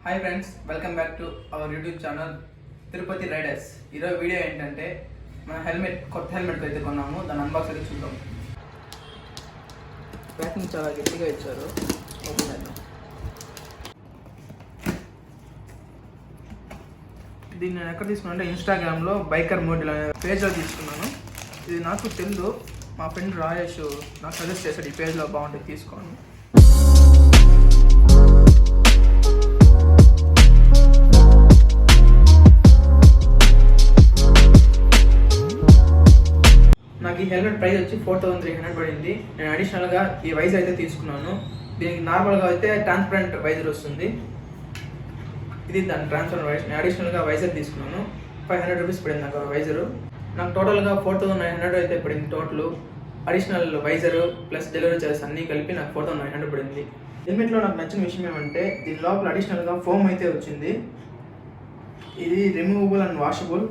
Hi friends, welcome back to our YouTube channel Tirupati riders. ఈరోజు video ఏంటంటే మన కొత్త హెల్మెట్ అయితే కొన్నాము. దాని అన్బాక్స్ అయితే చూద్దాం. ప్యాకింగ్ చాలా గట్టిగా ఇచ్చారు. ఓపెన్ చేద్దాం. దీన్ని నేను ఎక్కడ తీసుకున్నా అంటే ఇన్స్టాగ్రామ్లో బైకర్ మోడల్ అనే పేజ్లో తీసుకున్నాను. ఇది నాకు తెలుసు, మా ఫ్రెండ్ రాజేష్ నాకు సజెస్ట్ చేశాడు, ఈ పేజ్లో బాగుంటుంది తీసుకోండి. నాకు ఈ హెల్మెట్ ప్రైస్ వచ్చి 4300 పడింది. నేను అడిషనల్గా ఈ వైజర్ అయితే తీసుకున్నాను. దీనికి నార్మల్గా అయితే ట్రాన్స్పరెంట్ వైజర్ వస్తుంది. ఇది దాని ట్రాన్స్పరెంట్ వైజర్. నేను అడిషనల్గా వైజర్ తీసుకున్నాను. 500 రూపీస్ పడింది నాకు వైజరు. నాకు టోటల్గా 4900 అయితే పడింది. Total additional visor plus delivery charges అన్నీ కలిపి నాకు 4900 పడింది. హెల్మెట్లో నాకు నచ్చిన విషయం ఏమంటే దీని లోపల అడిషనల్గా ఫోమ్ అయితే వచ్చింది. ఇది రిమూవబుల్ అండ్ వాషబుల్.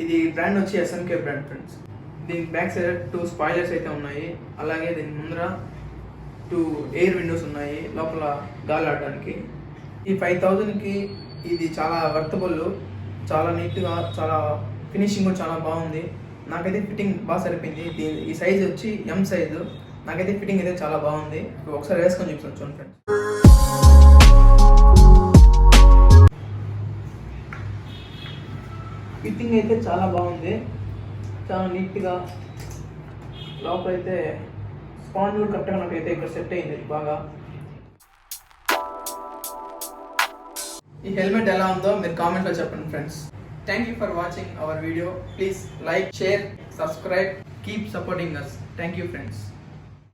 ఇది బ్రాండ్ వచ్చి SMK బ్రాండ్ ఫ్రెండ్స్. దీని బ్యాక్ సైడ్ 2 స్పాయిలర్స్ అయితే ఉన్నాయి. అలాగే దీని ముందర 2 ఎయిర్ విండోస్ ఉన్నాయి లోపల గాలి ఆడడానికి. ఈ 5000కి ఇది చాలా వర్తబుల్, చాలా నీట్గా, చాలా ఫినిషింగ్ కూడా చాలా బాగుంది. నాకైతే ఫిట్టింగ్ బాగా సరిపోయింది. ఈ సైజ్ వచ్చి M సైజు. నాకైతే ఫిట్టింగ్ అయితే చాలా బాగుంది. ఒకసారి వేసుకొని చూపిస్తాను చూడండి ఫ్రెండ్స్. ఫిట్టింగ్ అయితే చాలా బాగుంది, చాలా నీట్గా. లోపలైతే స్పాంజ్ కూడా కరెక్ట్గా నాకైతే ఇక్కడ సెట్ అయింది బాగా. ఈ హెల్మెట్ ఎలా ఉందో మీరు కామెంట్లో చెప్పండి friends. Thank you for watching our video. Please like, share, subscribe, keep supporting us. Thank you friends.